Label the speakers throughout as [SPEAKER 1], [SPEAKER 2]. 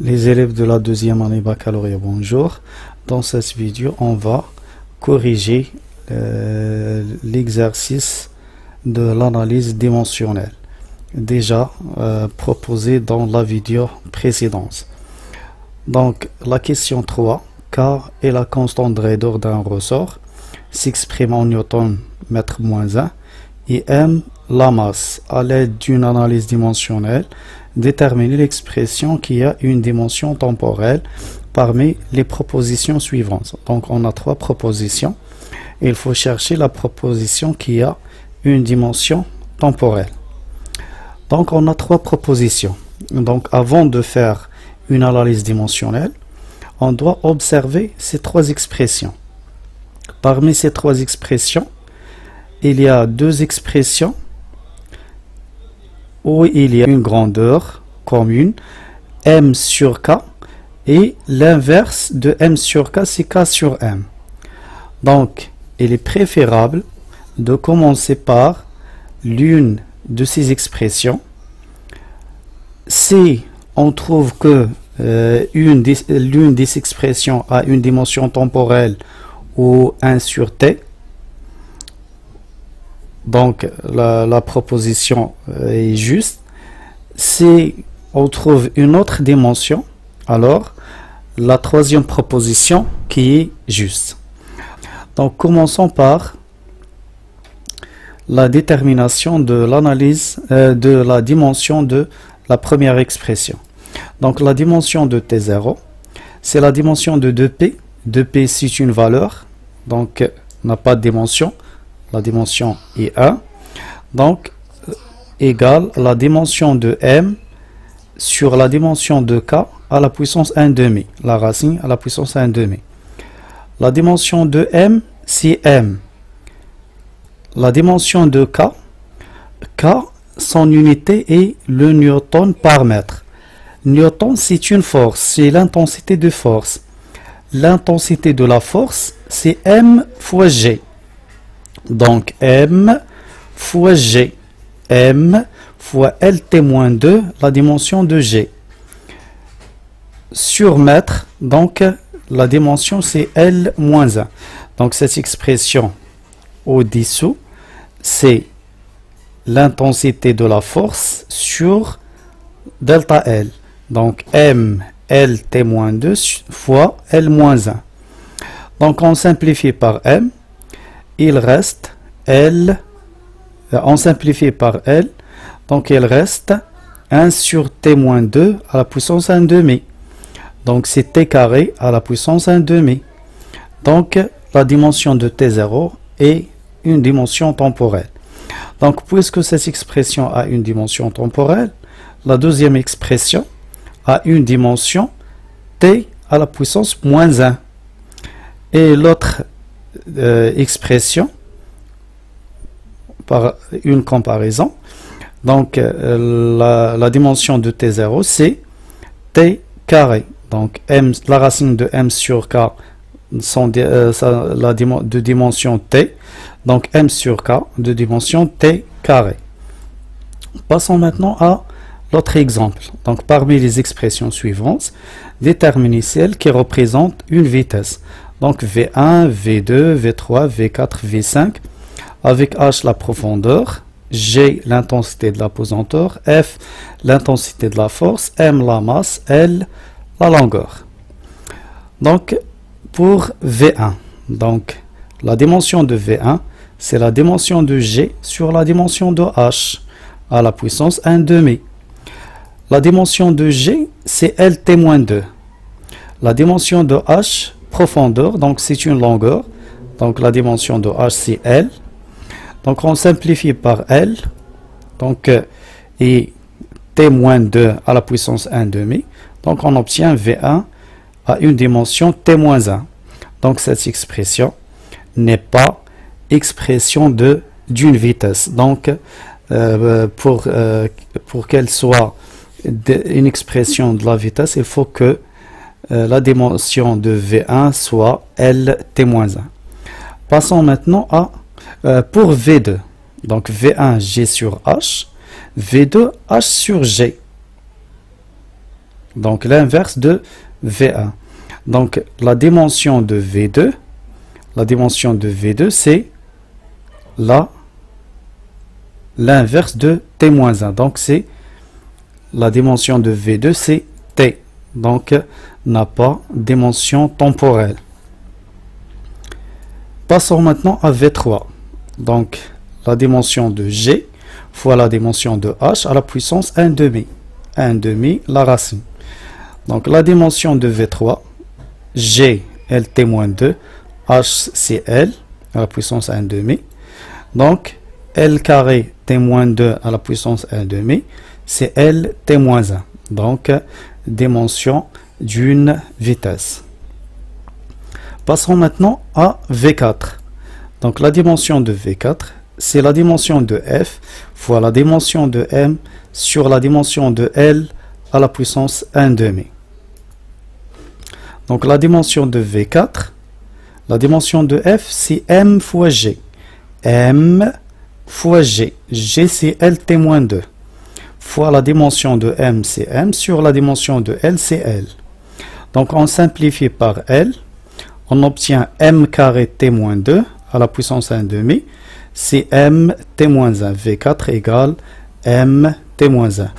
[SPEAKER 1] Les élèves de la deuxième année baccalauréat, bonjour. Dans cette vidéo, on va corriger l'exercice de l'analyse dimensionnelle déjà proposé dans la vidéo précédente. Donc, la question 3, K est la constante de raideur d'un ressort, s'exprime en newton mètre moins 1, et M la masse. À l'aide d'une analyse dimensionnelle, déterminer l'expression qui a une dimension temporelle parmi les propositions suivantes. Donc on a trois propositions. Il faut chercher la proposition qui a une dimension temporelle. Donc on a trois propositions. Donc avant de faire une analyse dimensionnelle, on doit observer ces trois expressions. Parmi ces trois expressions, il y a deux expressions où il y a une grandeur commune, m sur k, et l'inverse de m sur k, c'est k sur m. Donc, il est préférable de commencer par l'une de ces expressions. Si on trouve que l'une des expressions a une dimension temporelle ou 1 sur t, donc la proposition est juste. Si on trouve une autre dimension, alors la troisième proposition qui est juste. Donc commençons par la détermination de l'analyse de la dimension de la première expression. Donc la dimension de T0, c'est la dimension de 2P. 2P c'est une valeur, donc n'a pas de dimension. La dimension est 1, donc égale la dimension de m sur la dimension de k à la puissance 1 demi, la racine à la puissance 1 demi. La dimension de m, c'est m. La dimension de k, son unité est le newton par mètre. Newton, c'est une force, c'est l'intensité de force. L'intensité de la force, c'est m fois g. Donc m fois g, m fois lt-2, la dimension de g, sur mètre, donc la dimension c'est l-1. Donc cette expression au-dessous, c'est l'intensité de la force sur delta L. Donc m lt-2 fois l-1. Donc on simplifie par m. Il reste L, on simplifie par L, donc il reste 1 sur T-2 à la puissance 1 demi. Donc c'est T carré à la puissance 1 demi. Donc la dimension de T0 est une dimension temporelle. Donc puisque cette expression a une dimension temporelle, la deuxième expression a une dimension T à la puissance moins 1. Et l'autre expression par une comparaison, donc la dimension de T0 c'est T carré, donc m, la racine de m sur k sont de dimension T, donc m sur k de dimension T carré. Passons maintenant à l'autre exemple. Donc parmi les expressions suivantes, déterminez celle qui représente une vitesse. Donc V1, V2, V3, V4, V5, avec H la profondeur, G l'intensité de la pesanteur, F l'intensité de la force, M la masse, L la longueur. Donc pour V1, donc la dimension de V1, c'est la dimension de G sur la dimension de H à la puissance 1 demi. La dimension de G, c'est lt-2. La dimension de H, profondeur, donc c'est une longueur, donc la dimension de H c'est L, donc on simplifie par L, donc et T-2 à la puissance 1 demi, donc on obtient V1 à une dimension T-1. Donc cette expression n'est pas expression d'une vitesse. Donc pour qu'elle soit une expression de la vitesse, il faut que la dimension de V1 soit lt-1. Passons maintenant à pour V2. Donc V1 G sur H, V2 H sur G. Donc l'inverse de V1. Donc la dimension de V2, c'est l'inverse de T-1. Donc c'est la dimension de V2, c'est T. Donc n'a pas dimension temporelle. Passons maintenant à V3. Donc la dimension de G fois la dimension de H à la puissance 1/2. 1/2 la racine. Donc la dimension de V3, G, L T-2, H c'est L à la puissance 1/2. Donc L carré T-2 à la puissance 1/2, c'est L T-1. Donc dimension d'une vitesse. Passons maintenant à V4. Donc la dimension de V4, c'est la dimension de F fois la dimension de M sur la dimension de L à la puissance 1/2. Donc la dimension de V4, la dimension de F, c'est M fois G. M fois G. G, c'est L T-2. Fois la dimension de M, c'est M, sur la dimension de L, c'est L. Donc on simplifie par L, on obtient M carré T-2 à la puissance 1/2, c'est M T-1. V4 égale M T-1.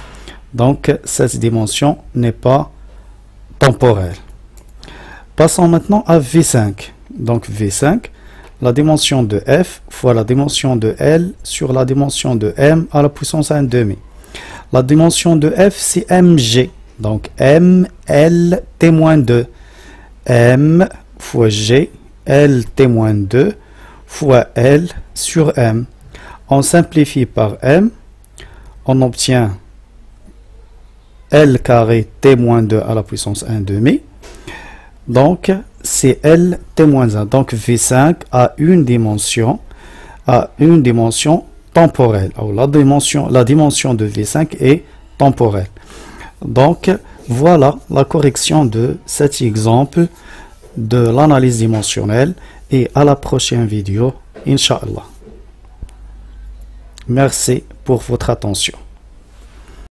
[SPEAKER 1] Donc cette dimension n'est pas temporelle. Passons maintenant à V5. Donc V5, la dimension de F fois la dimension de L sur la dimension de M à la puissance 1/2. La dimension de F, c'est MG. Donc M, L, T-2. M fois G, L, T-2 fois L sur M. On simplifie par M. On obtient L carré T-2 à la puissance 1/2. Donc c'est L T-1. Donc V5 a une dimension temporelle. Alors, la dimension de V5 est temporelle. Donc voilà la correction de cet exemple de l'analyse dimensionnelle, et à la prochaine vidéo, Inch'Allah. Merci pour votre attention.